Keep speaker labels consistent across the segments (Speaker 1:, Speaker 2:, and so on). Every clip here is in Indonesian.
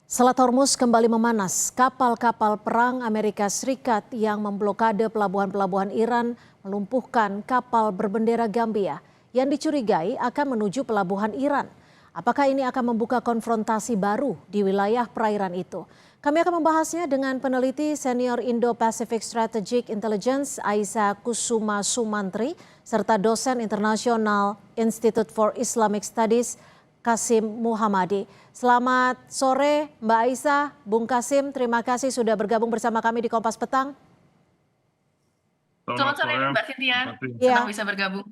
Speaker 1: Selat Hormuz kembali memanas. Kapal-kapal perang Amerika Serikat yang memblokade pelabuhan-pelabuhan Iran melumpuhkan kapal berbendera Gambia yang dicurigai akan menuju pelabuhan Iran. Apakah ini akan membuka konfrontasi baru di wilayah perairan itu? Kami akan membahasnya dengan peneliti senior Indo-Pacific Strategic Intelligence Aisyah Kusuma Sumantri serta dosen internasional Institute for Islamic Studies Kasim Muhammadi. Selamat sore Mbak Aisyah, Bung Kasim, terima kasih sudah bergabung bersama kami di Kompas Petang.
Speaker 2: Selamat sore Mbak Cynthia, senang
Speaker 1: Ya,
Speaker 2: bisa bergabung.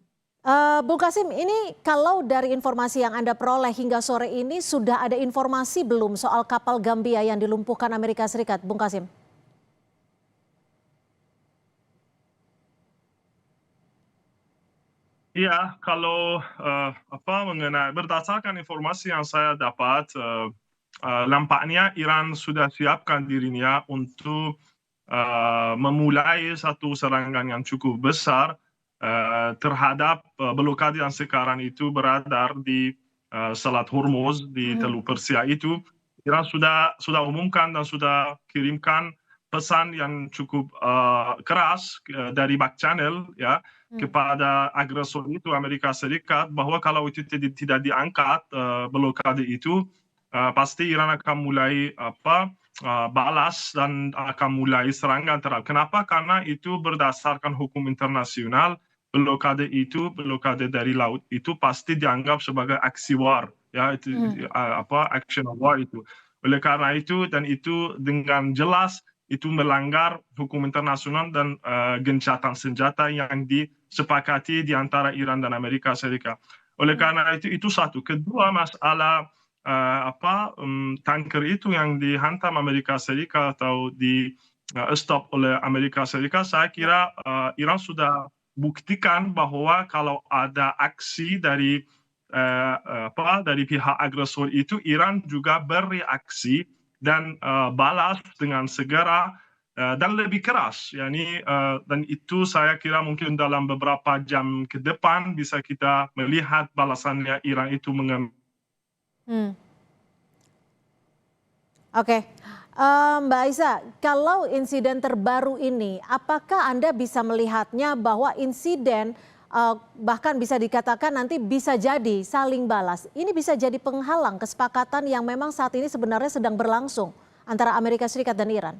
Speaker 1: Bung Kasim, ini kalau dari informasi yang Anda peroleh hingga sore ini sudah ada informasi belum soal kapal Gambia yang dilumpuhkan Amerika Serikat, Bung Kasim?
Speaker 3: Iya, kalau mengenai berdasarkan informasi yang saya dapat, nampaknya Iran sudah siapkan dirinya untuk memulai satu serangan yang cukup besar terhadap blokade yang sekarang itu berada di Selat Hormuz di Teluk Persia itu. Iran sudah umumkan dan sudah kirimkan pesan yang cukup keras dari back channel ya kepada agresor itu Amerika Serikat bahwa kalau itu tidak diangkat blokade itu pasti Iran akan mulai balas dan akan mulai serangan terhadap. Kenapa? Karena itu berdasarkan hukum internasional. Blokade dari laut itu pasti dianggap sebagai aksi war, ya itu action of war itu. Oleh karena itu dan itu dengan jelas itu melanggar hukum internasional dan gencatan senjata yang disepakati di antara Iran dan Amerika Serikat. Oleh karena itu satu. Kedua, masalah tanker itu yang dihantam Amerika Serikat atau di stop oleh Amerika Serikat, saya kira Iran sudah buktikan bahwa kalau ada aksi dari pihak agresor itu, Iran juga bereaksi dan balas dengan segera dan lebih keras. Dan itu saya kira mungkin dalam beberapa jam ke depan bisa kita melihat balasannya Iran itu mengambil.
Speaker 1: Oke, Mbak Aisyah, kalau insiden terbaru ini, apakah Anda bisa melihatnya bahwa insiden bahkan bisa dikatakan nanti bisa jadi saling balas. Ini bisa jadi penghalang kesepakatan yang memang saat ini sebenarnya sedang berlangsung antara Amerika Serikat dan Iran?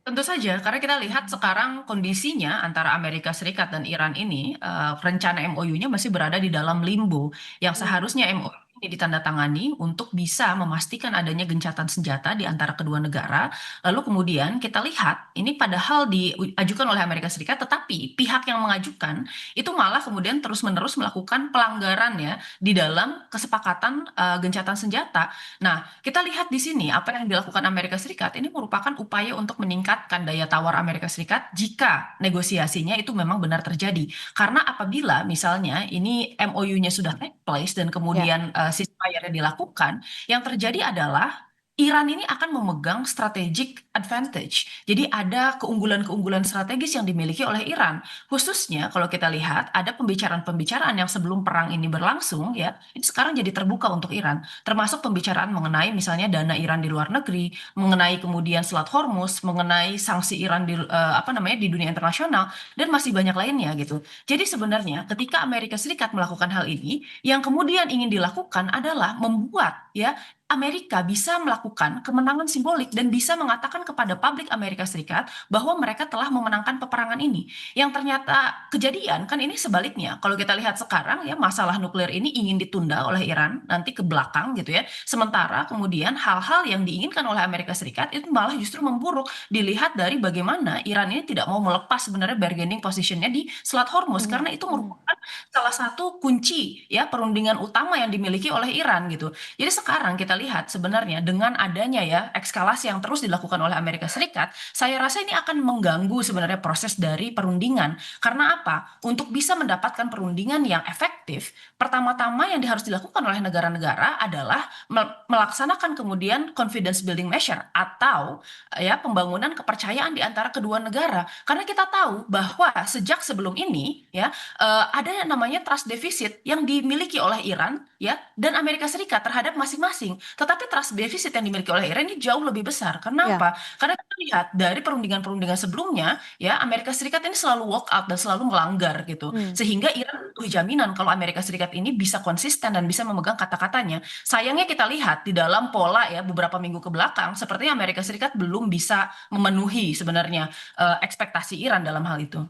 Speaker 2: Tentu saja, karena kita lihat sekarang kondisinya antara Amerika Serikat dan Iran ini, rencana MOU-nya masih berada di dalam limbo, yang seharusnya MOU ini ditandatangani untuk bisa memastikan adanya gencatan senjata di antara kedua negara. Lalu kemudian kita lihat, ini padahal diajukan oleh Amerika Serikat, tetapi pihak yang mengajukan itu malah kemudian terus-menerus melakukan pelanggaran ya di dalam kesepakatan gencatan senjata. Nah, kita lihat di sini apa yang dilakukan Amerika Serikat ini merupakan upaya untuk meningkatkan daya tawar Amerika Serikat jika negosiasinya itu memang benar terjadi. Karena apabila misalnya ini MOU-nya sudah take place dan kemudian ceasefire dilakukan, yang terjadi adalah Iran ini akan memegang strategic advantage. Jadi ada keunggulan-keunggulan strategis yang dimiliki oleh Iran. Khususnya kalau kita lihat ada pembicaraan-pembicaraan yang sebelum perang ini berlangsung ya, ini sekarang jadi terbuka untuk Iran, termasuk pembicaraan mengenai misalnya dana Iran di luar negeri, mengenai kemudian Selat Hormuz, mengenai sanksi Iran di dunia internasional dan masih banyak lainnya gitu. Jadi sebenarnya ketika Amerika Serikat melakukan hal ini, yang kemudian ingin dilakukan adalah membuat ya Amerika bisa melakukan kemenangan simbolik dan bisa mengatakan kepada publik Amerika Serikat bahwa mereka telah memenangkan peperangan ini. Yang ternyata kejadian kan ini sebaliknya. Kalau kita lihat sekarang ya masalah nuklir ini ingin ditunda oleh Iran nanti ke belakang gitu ya. Sementara kemudian hal-hal yang diinginkan oleh Amerika Serikat itu malah justru memburuk dilihat dari bagaimana Iran ini tidak mau melepas sebenarnya bargaining positionnya di Selat Hormuz karena itu merupakan salah satu kunci ya perundingan utama yang dimiliki oleh Iran gitu. Jadi sekarang kita lihat sebenarnya dengan adanya ya ekskalasi yang terus dilakukan oleh Amerika Serikat, saya rasa ini akan mengganggu sebenarnya proses dari perundingan. Karena apa? Untuk bisa mendapatkan perundingan yang efektif, pertama-tama yang harus dilakukan oleh negara-negara adalah melaksanakan kemudian confidence building measure atau ya pembangunan kepercayaan di antara kedua negara. Karena kita tahu bahwa sejak sebelum ini ya ada yang namanya trust deficit yang dimiliki oleh Iran ya dan Amerika Serikat terhadap masing-masing. Tetapi trust deficit yang dimiliki oleh Iran ini jauh lebih besar.
Speaker 1: Ya.
Speaker 2: Kenapa? Karena kita lihat dari perundingan-perundingan sebelumnya, ya Amerika Serikat ini selalu walk out dan selalu melanggar gitu. Sehingga Iran butuh jaminan kalau Amerika Serikat ini bisa konsisten dan bisa memegang kata-katanya. Sayangnya kita lihat di dalam pola ya beberapa minggu ke belakang, sepertinya Amerika Serikat belum bisa memenuhi sebenarnya ekspektasi Iran dalam hal itu.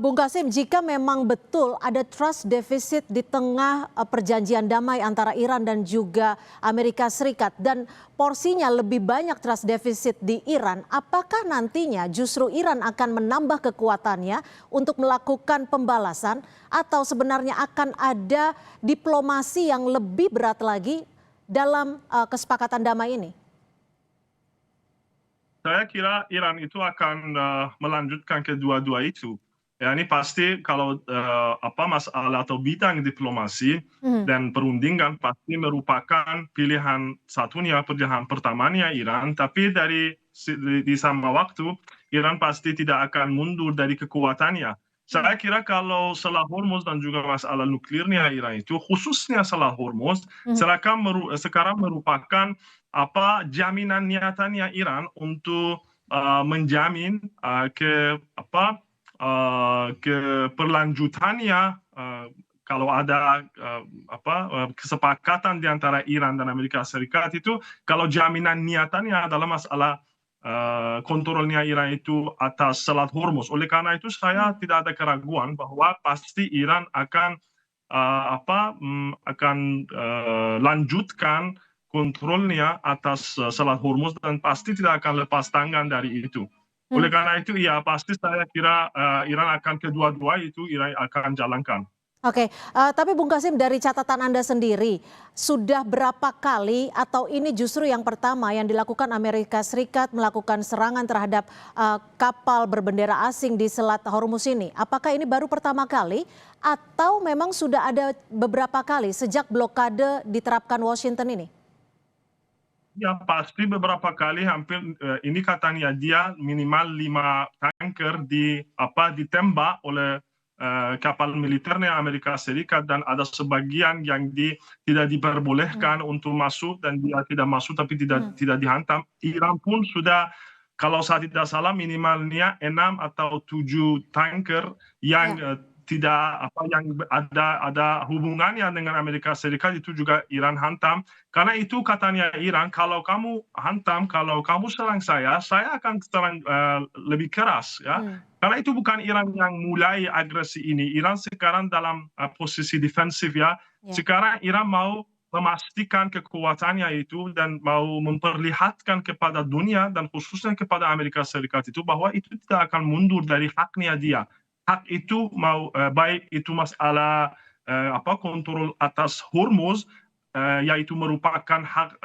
Speaker 1: Bung Kasim, jika memang betul ada trust deficit di tengah perjanjian damai antara Iran dan juga Amerika Serikat dan porsinya lebih banyak trust deficit di Iran, apakah nantinya justru Iran akan menambah kekuatannya untuk melakukan pembalasan atau sebenarnya akan ada diplomasi yang lebih berat lagi dalam kesepakatan damai ini?
Speaker 3: Saya kira Iran itu akan melanjutkan kedua-dua itu. Ya, ini pasti kalau masalah atau bidang diplomasi dan perundingan pasti merupakan pilihan satunya, pilihan pertamanya Iran. Tapi di sama waktu Iran pasti tidak akan mundur dari kekuatannya. Saya kira kalau Selat Hormuz dan juga masalah nuklirnya Iran itu, khususnya Selat Hormuz, sekarang merupakan jaminan niatannya Iran untuk menjamin keberlanjutannya kalau ada kesepakatan di antara Iran dan Amerika Serikat itu, kalau jaminan niatannya adalah masalah kontrolnya Iran itu atas Selat Hormuz. Oleh karena itu saya tidak ada keraguan bahwa pasti Iran akan lanjutkan kontrolnya atas Selat Hormuz dan pasti tidak akan lepas tangan dari itu. Oleh karena itu ya pasti saya kira Iran akan kedua-dua itu Iran akan jalankan.
Speaker 1: Oke, tapi Bung Kasim dari catatan Anda sendiri, sudah berapa kali atau ini justru yang pertama yang dilakukan Amerika Serikat melakukan serangan terhadap kapal berbendera asing di Selat Hormuz ini? Apakah ini baru pertama kali atau memang sudah ada beberapa kali sejak blokade diterapkan Washington ini?
Speaker 3: Ya pasti beberapa kali hampir ini katanya dia minimal 5 tanker ditembak oleh kapal militernya Amerika Serikat dan ada sebagian yang tidak diperbolehkan untuk masuk dan dia tidak masuk tapi tidak dihantam. Iran pun sudah kalau saya tidak salah minimalnya 6 atau 7 tanker yang yang ada hubungannya dengan Amerika Serikat itu juga Iran hantam. Karena itu katanya Iran, kalau kamu hantam, kalau kamu serang saya akan serang lebih keras ya. Karena itu bukan Iran yang mulai agresi ini. Iran sekarang dalam posisi defensif ya. Sekarang Iran mau memastikan kekuatannya itu dan mau memperlihatkan kepada dunia dan khususnya kepada Amerika Serikat itu bahwa itu tidak akan mundur dari haknya dia. Hak itu baik itu masalah kontrol atas Hormuz yaitu merupakan hak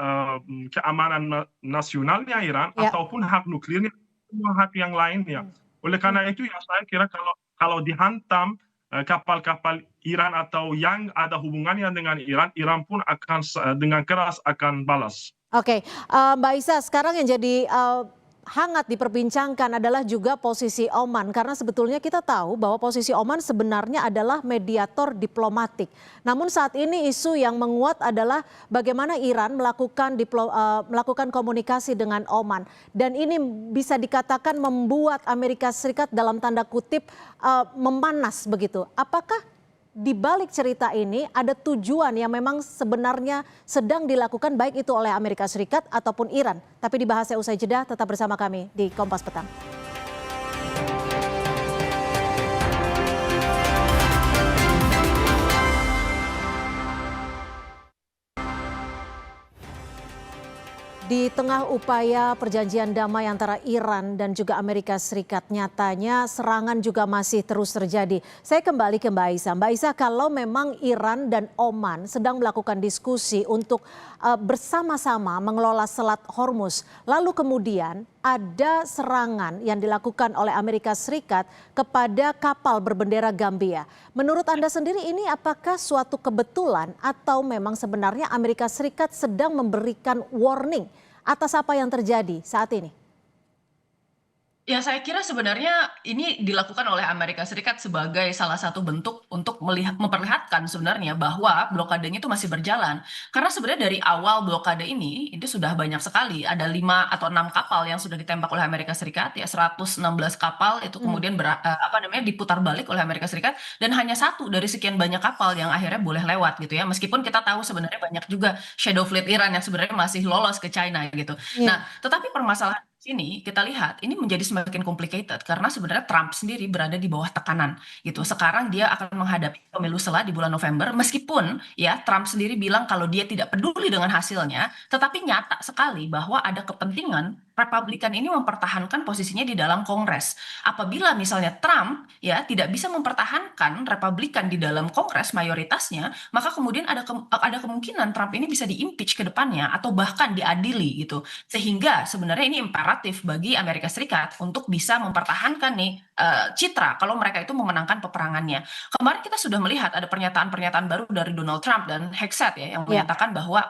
Speaker 3: keamanan nasionalnya Iran ataupun hak nuklirnya, semua hak yang lainnya. Oleh karena itu ya saya kira kalau dihantam kapal-kapal Iran atau yang ada hubungannya dengan Iran, Iran pun akan dengan keras akan balas.
Speaker 1: Oke, Mbak Isa, sekarang yang jadi hangat diperbincangkan adalah juga posisi Oman, karena sebetulnya kita tahu bahwa posisi Oman sebenarnya adalah mediator diplomatik. Namun saat ini isu yang menguat adalah bagaimana Iran melakukan komunikasi dengan Oman, dan ini bisa dikatakan membuat Amerika Serikat dalam tanda kutip memanas begitu. Apakah di balik cerita ini ada tujuan yang memang sebenarnya sedang dilakukan baik itu oleh Amerika Serikat ataupun Iran? Tapi dibahasnya usai jeda, tetap bersama kami di Kompas Petang. Di tengah upaya perjanjian damai antara Iran dan juga Amerika Serikat, nyatanya serangan juga masih terus terjadi. Saya kembali ke Mbak Isa. Mbak Isa, kalau memang Iran dan Oman sedang melakukan diskusi untuk bersama-sama mengelola Selat Hormuz, lalu kemudian ada serangan yang dilakukan oleh Amerika Serikat kepada kapal berbendera Gambia. Menurut Anda sendiri ini apakah suatu kebetulan atau memang sebenarnya Amerika Serikat sedang memberikan warning atas apa yang terjadi saat ini?
Speaker 2: Ya, saya kira sebenarnya ini dilakukan oleh Amerika Serikat sebagai salah satu bentuk untuk memperlihatkan sebenarnya bahwa blokadenya itu masih berjalan. Karena sebenarnya dari awal blokade ini, itu sudah banyak sekali. Ada 5 atau 6 kapal yang sudah ditembak oleh Amerika Serikat, ya 116 kapal itu
Speaker 1: Hmm.
Speaker 2: kemudian apa namanya diputar balik oleh Amerika Serikat dan hanya satu dari sekian banyak kapal yang akhirnya boleh lewat gitu ya. Meskipun kita tahu sebenarnya banyak juga shadow fleet Iran yang sebenarnya masih lolos ke China gitu. Nah,
Speaker 1: Iya.
Speaker 2: tetapi permasalahan sini kita lihat ini menjadi semakin complicated karena sebenarnya Trump sendiri berada di bawah tekanan gitu. Sekarang dia akan menghadapi pemilu sela di bulan November meskipun ya Trump sendiri bilang kalau dia tidak peduli dengan hasilnya, tetapi nyata sekali bahwa ada kepentingan Republikan ini mempertahankan posisinya di dalam Kongres. Apabila misalnya Trump ya tidak bisa mempertahankan Republikan di dalam Kongres mayoritasnya, maka kemudian ada kemungkinan Trump ini bisa diimpeach ke depannya atau bahkan diadili gitu. Sehingga sebenarnya ini imperatif bagi Amerika Serikat untuk bisa mempertahankan nih citra kalau mereka itu memenangkan peperangannya. Kemarin kita sudah melihat ada pernyataan-pernyataan baru dari Donald Trump dan Hegseth ya yang
Speaker 1: Iya.
Speaker 2: menyatakan bahwa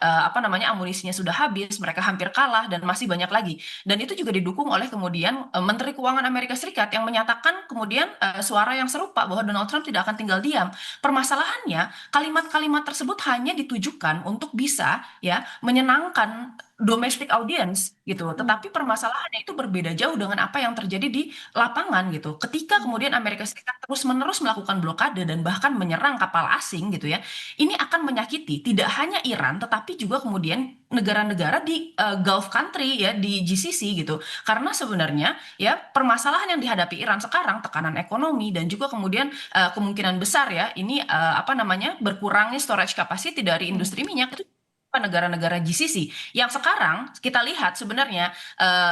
Speaker 2: apa namanya amunisinya sudah habis, mereka hampir kalah dan masih banyak lagi. Dan itu juga didukung oleh kemudian Menteri Keuangan Amerika Serikat yang menyatakan kemudian suara yang serupa bahwa Donald Trump tidak akan tinggal diam. Permasalahannya, kalimat-kalimat tersebut hanya ditujukan untuk bisa ya menyenangkan domestic audience gitu.
Speaker 1: Hmm.
Speaker 2: Tetapi permasalahannya itu berbeda jauh dengan apa yang terjadi di lapangan gitu. Ketika
Speaker 1: Hmm.
Speaker 2: kemudian Amerika Serikat terus-menerus melakukan blokade dan bahkan menyerang kapal asing gitu ya, ini akan menyakiti tidak hanya Iran tetapi juga kemudian negara-negara di Gulf country ya di GCC gitu. Karena sebenarnya ya permasalahan yang dihadapi Iran sekarang tekanan ekonomi dan juga kemudian kemungkinan besar ya ini apa namanya berkurangnya storage capacity dari
Speaker 1: Hmm.
Speaker 2: industri minyak itu negara-negara GCC yang sekarang kita lihat sebenarnya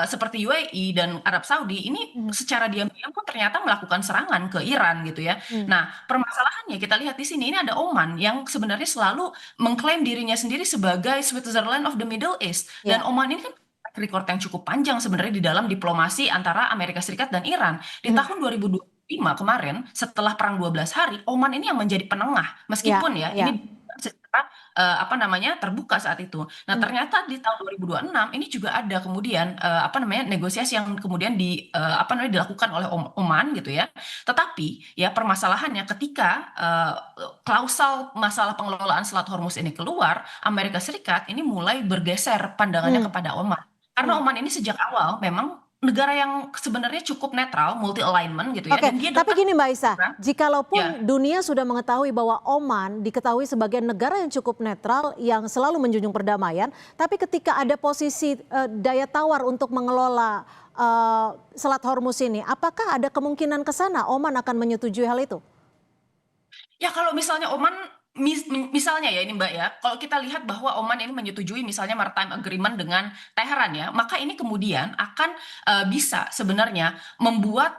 Speaker 2: seperti UAE dan Arab Saudi ini
Speaker 1: Hmm.
Speaker 2: secara diam-diam pun ternyata melakukan serangan ke Iran gitu ya.
Speaker 1: Hmm.
Speaker 2: Nah, permasalahannya kita lihat di sini ini ada Oman yang sebenarnya selalu mengklaim dirinya sendiri sebagai Switzerland of the Middle East dan
Speaker 1: Ya.
Speaker 2: Oman ini kan record yang cukup panjang sebenarnya di dalam diplomasi antara Amerika Serikat dan Iran. Di
Speaker 1: Hmm.
Speaker 2: tahun 2025 kemarin setelah perang 12 hari, Oman ini yang menjadi penengah
Speaker 1: Ya.
Speaker 2: meskipun ya
Speaker 1: Ya.
Speaker 2: ini secara apa namanya terbuka saat itu. Nah,
Speaker 1: Hmm.
Speaker 2: ternyata di tahun 2026 ini juga ada kemudian apa namanya negosiasi yang kemudian apa namanya dilakukan oleh Oman gitu ya. Tetapi ya permasalahannya ketika klausal masalah pengelolaan Selat Hormuz ini keluar, Amerika Serikat ini mulai bergeser pandangannya
Speaker 1: Hmm.
Speaker 2: kepada Oman. Karena
Speaker 1: Hmm.
Speaker 2: Oman ini sejak awal memang negara yang sebenarnya cukup netral, multi alignment gitu ya,
Speaker 1: Oke,
Speaker 2: dan dia
Speaker 1: tapi
Speaker 2: dekat
Speaker 1: gini Mbak Isa,
Speaker 2: dengan
Speaker 1: jikalaupun
Speaker 2: ya.
Speaker 1: dunia sudah mengetahui bahwa Oman diketahui sebagai negara yang cukup netral, yang selalu menjunjung perdamaian, tapi ketika ada posisi daya tawar untuk mengelola Selat Hormuz ini, apakah ada kemungkinan ke sana Oman akan menyetujui hal itu?
Speaker 2: Ya kalau misalnya Oman misalnya ya ini Mbak ya, kalau kita lihat bahwa Oman ini menyetujui misalnya maritime agreement dengan Teheran ya, maka ini kemudian akan bisa sebenarnya membuat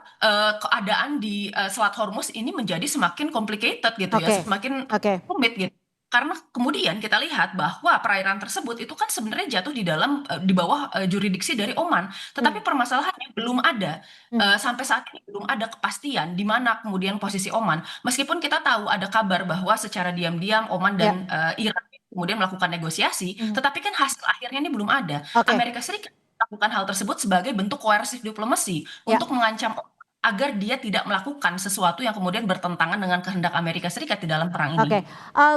Speaker 2: keadaan di Selat Hormuz ini menjadi semakin complicated gitu ya,
Speaker 1: Oke,
Speaker 2: semakin
Speaker 1: oke.
Speaker 2: rumit gitu. Karena kemudian kita lihat bahwa perairan tersebut itu kan sebenarnya jatuh di dalam di bawah jurisdiksi dari Oman, tetapi
Speaker 1: Hmm.
Speaker 2: permasalahannya belum ada
Speaker 1: Hmm.
Speaker 2: sampai saat ini belum ada kepastian di mana kemudian posisi Oman. Meskipun kita tahu ada kabar bahwa secara diam-diam Oman
Speaker 1: Ya.
Speaker 2: dan Iran kemudian melakukan negosiasi,
Speaker 1: Hmm.
Speaker 2: tetapi kan hasil akhirnya ini belum ada.
Speaker 1: Oke.
Speaker 2: Amerika Serikat melakukan hal tersebut sebagai bentuk koersif diplomasi
Speaker 1: Ya.
Speaker 2: untuk mengancam Oman agar dia tidak melakukan sesuatu yang kemudian bertentangan dengan kehendak Amerika Serikat di dalam perang
Speaker 1: Oke,
Speaker 2: ini.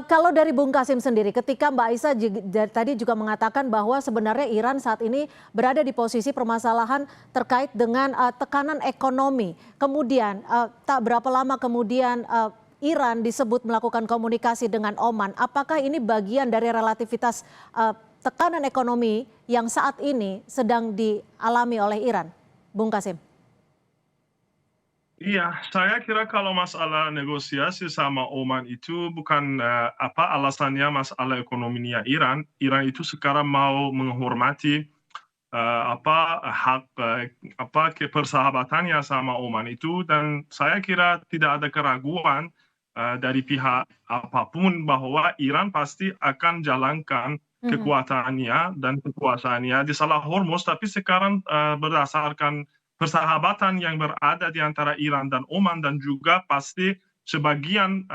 Speaker 1: kalau dari Bung Kasim sendiri, ketika Mbak Isa tadi juga mengatakan bahwa sebenarnya Iran saat ini berada di posisi permasalahan terkait dengan tekanan ekonomi. Kemudian tak berapa lama kemudian Iran disebut melakukan komunikasi dengan Oman. Apakah ini bagian dari relativitas tekanan ekonomi yang saat ini sedang dialami oleh Iran, Bung Kasim?
Speaker 3: Iya, saya kira kalau masalah negosiasi sama Oman itu bukan alasannya masalah ekonominya Iran. Iran itu sekarang mau menghormati hak persahabatannya sama Oman itu, dan saya kira tidak ada keraguan dari pihak apapun bahwa Iran pasti akan jalankan
Speaker 1: Mhm.
Speaker 3: kekuatannya dan kekuasaannya di Selat Hormuz, tapi sekarang berdasarkan persahabatan yang berada di antara Iran dan Oman, dan juga pasti sebagian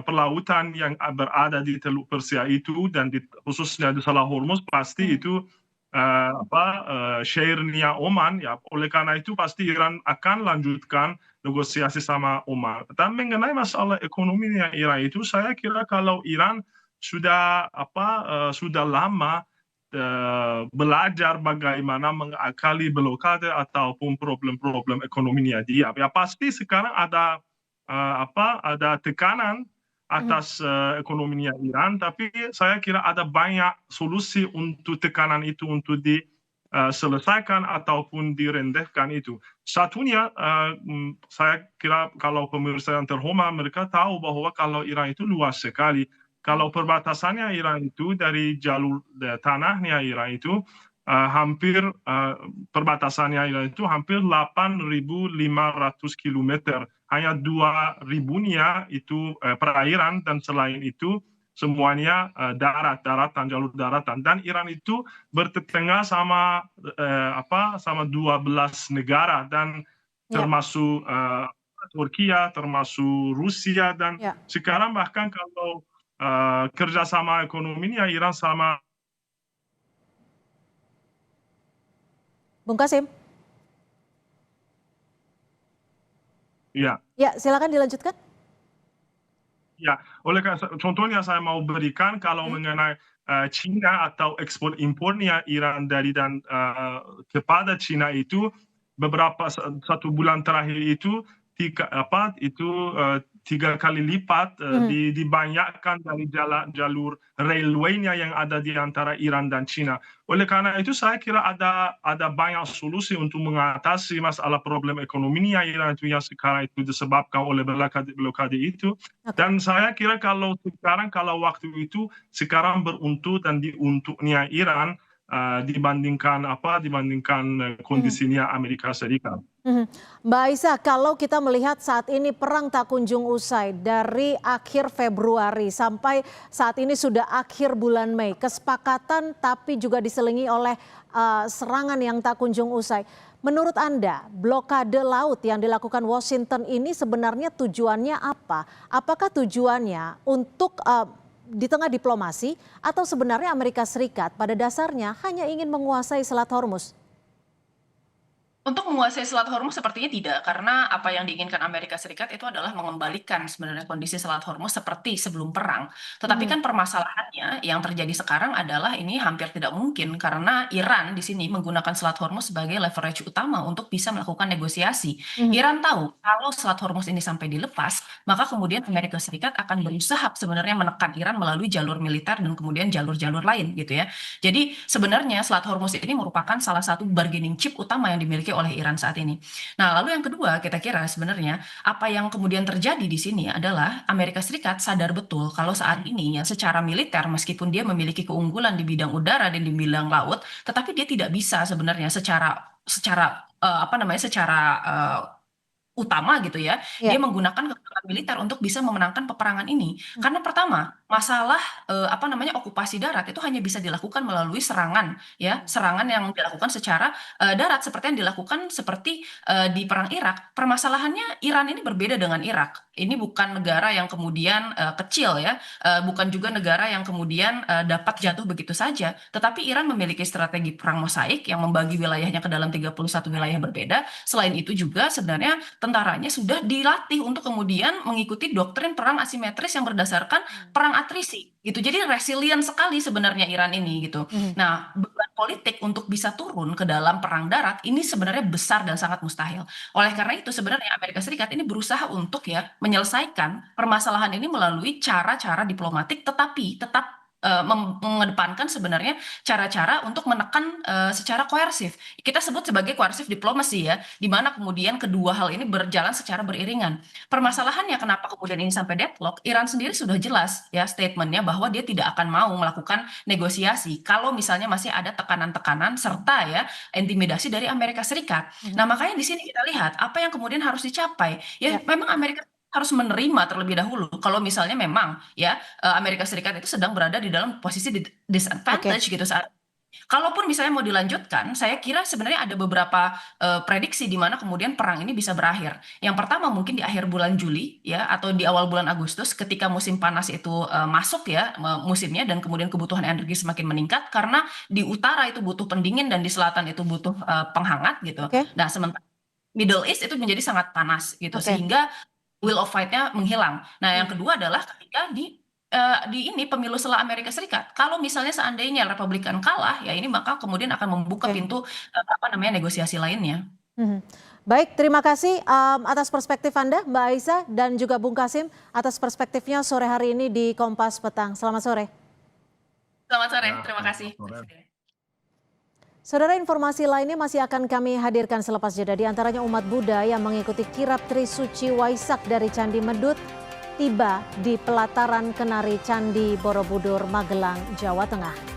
Speaker 3: perlautan yang berada di Teluk Persia itu dan khususnya di Selat Hormuz pasti
Speaker 1: Hmm.
Speaker 3: itu share-nya Oman, ya oleh karena itu pasti Iran akan lanjutkan negosiasi sama Oman. Dan mengenai masalah ekonominya Iran itu, saya kira kalau Iran sudah lama belajar bagaimana mengakali blokade ataupun problem-problem ekonominya dia. Ya pasti sekarang ada tekanan atas ekonominya Iran, tapi saya kira ada banyak solusi untuk tekanan itu untuk diselesaikan ataupun direndahkan itu. Satunya, saya kira kalau pemirsa yang terhormat mereka tahu bahwa kalau Iran itu luas sekali. Kalau perbatasannya Iran itu dari jalur tanahnya Iran itu perbatasannya Iran itu hampir 8.500 kilometer. Hanya 2.000-nya itu perairan, dan selain itu semuanya daratan, jalur daratan. Dan Iran itu bertetangga sama 12 negara, dan termasuk Turkiya, termasuk Rusia, dan sekarang bahkan kalau kerjasama ekonominya Iran sama.
Speaker 1: Bung Kasim.
Speaker 3: Ya.
Speaker 1: Ya, silakan dilanjutkan.
Speaker 3: Ya, contohnya saya mau berikan kalau mengenai Cina atau ekspor impornya Iran dari dan kepada Cina itu satu bulan terakhir itu tiga kali lipat dibanyakkan dari jalur railway-nya yang ada di antara Iran dan Cina. Oleh karena itu saya kira ada banyak solusi untuk mengatasi masalah problem ekonominya Iran itu yang sekarang itu disebabkan oleh blokade itu. Dan saya kira kalau waktu itu sekarang beruntung dan diuntungnya Iran dibandingkan kondisinya Amerika Serikat.
Speaker 1: Mbak Aisyah, kalau kita melihat saat ini perang tak kunjung usai dari akhir Februari sampai saat ini sudah akhir bulan Mei, kesepakatan tapi juga diselingi oleh serangan yang tak kunjung usai. Menurut Anda, blokade laut yang dilakukan Washington ini sebenarnya tujuannya apa? Apakah tujuannya untuk di tengah diplomasi atau sebenarnya Amerika Serikat pada dasarnya hanya ingin menguasai Selat Hormuz?
Speaker 2: Untuk menguasai Selat Hormuz sepertinya tidak, karena apa yang diinginkan Amerika Serikat itu adalah mengembalikan sebenarnya kondisi Selat Hormuz seperti sebelum perang. Tetapi kan permasalahannya yang terjadi sekarang adalah ini hampir tidak mungkin karena Iran di sini menggunakan Selat Hormuz sebagai leverage utama untuk bisa melakukan negosiasi. Iran tahu kalau Selat Hormuz ini sampai dilepas, maka kemudian Amerika Serikat akan berusaha sebenarnya menekan Iran melalui jalur militer dan kemudian jalur-jalur lain gitu ya. Jadi sebenarnya Selat Hormuz ini merupakan salah satu bargaining chip utama yang dimiliki oleh Iran saat ini. Nah, lalu yang kedua, kita kira sebenarnya apa yang kemudian terjadi di sini adalah Amerika Serikat sadar betul kalau saat ini ya secara militer meskipun dia memiliki keunggulan di bidang udara dan di bidang laut, tetapi dia tidak bisa sebenarnya secara utama gitu ya, dia menggunakan kekuatan militer untuk bisa memenangkan peperangan ini. Karena pertama, masalah okupasi darat itu hanya bisa dilakukan melalui serangan ya, serangan yang dilakukan secara darat seperti yang dilakukan di perang Irak. Permasalahannya Iran ini berbeda dengan Irak. Ini bukan negara yang kemudian kecil ya, bukan juga negara yang kemudian dapat jatuh begitu saja, tetapi Iran memiliki strategi perang mosaik yang membagi wilayahnya ke dalam 31 wilayah berbeda. Selain itu juga sebenarnya tentaranya sudah dilatih untuk kemudian mengikuti doktrin perang asimetris yang berdasarkan perang atrisi gitu. Jadi resilient sekali sebenarnya Iran ini gitu. Nah, beban politik untuk bisa turun ke dalam perang darat ini sebenarnya besar dan sangat mustahil. Oleh karena itu sebenarnya Amerika Serikat ini berusaha untuk ya menyelesaikan permasalahan ini melalui cara-cara diplomatik, tetapi tetap mengedepankan sebenarnya cara-cara untuk menekan secara koersif. Kita sebut sebagai koersif diplomasi ya, di mana kemudian kedua hal ini berjalan secara beriringan. Permasalahannya kenapa kemudian ini sampai deadlock? Iran sendiri sudah jelas ya statementnya bahwa dia tidak akan mau melakukan negosiasi kalau misalnya masih ada tekanan-tekanan serta ya intimidasi dari Amerika Serikat. Nah, makanya di sini kita lihat apa yang kemudian harus dicapai. Ya, memang Amerika harus menerima terlebih dahulu kalau misalnya memang ya Amerika Serikat itu sedang berada di dalam posisi disadvantage gitu saat. Kalaupun misalnya mau dilanjutkan, saya kira sebenarnya ada beberapa prediksi di mana kemudian perang ini bisa berakhir. Yang pertama mungkin di akhir bulan Juli ya atau di awal bulan Agustus ketika musim panas itu masuk ya musimnya dan kemudian kebutuhan energi semakin meningkat karena di utara itu butuh pendingin dan di selatan itu butuh penghangat gitu.
Speaker 1: Oke,
Speaker 2: Nah, sementara Middle East itu menjadi sangat panas gitu
Speaker 1: oke.
Speaker 2: sehingga will of fight-nya menghilang. Nah, yang
Speaker 1: Hmm.
Speaker 2: kedua adalah ketika di ini pemilu setelah Amerika Serikat. Kalau misalnya seandainya Republikan kalah, ya ini maka kemudian akan membuka
Speaker 1: Oke.
Speaker 2: pintu apa namanya negosiasi lainnya.
Speaker 1: Mhm. Baik, terima kasih atas perspektif Anda, Mbak Aisyah, dan juga Bung Kasim atas perspektifnya sore hari ini di Kompas Petang. Selamat sore.
Speaker 2: Selamat sore,
Speaker 3: Ya,
Speaker 2: terima kasih.
Speaker 3: sore.
Speaker 1: Saudara, informasi lainnya masih akan kami hadirkan selepas jeda. Di antaranya umat Buddha yang mengikuti kirap Trisuci Waisak dari Candi Medut tiba di pelataran Kenari Candi Borobudur, Magelang, Jawa Tengah.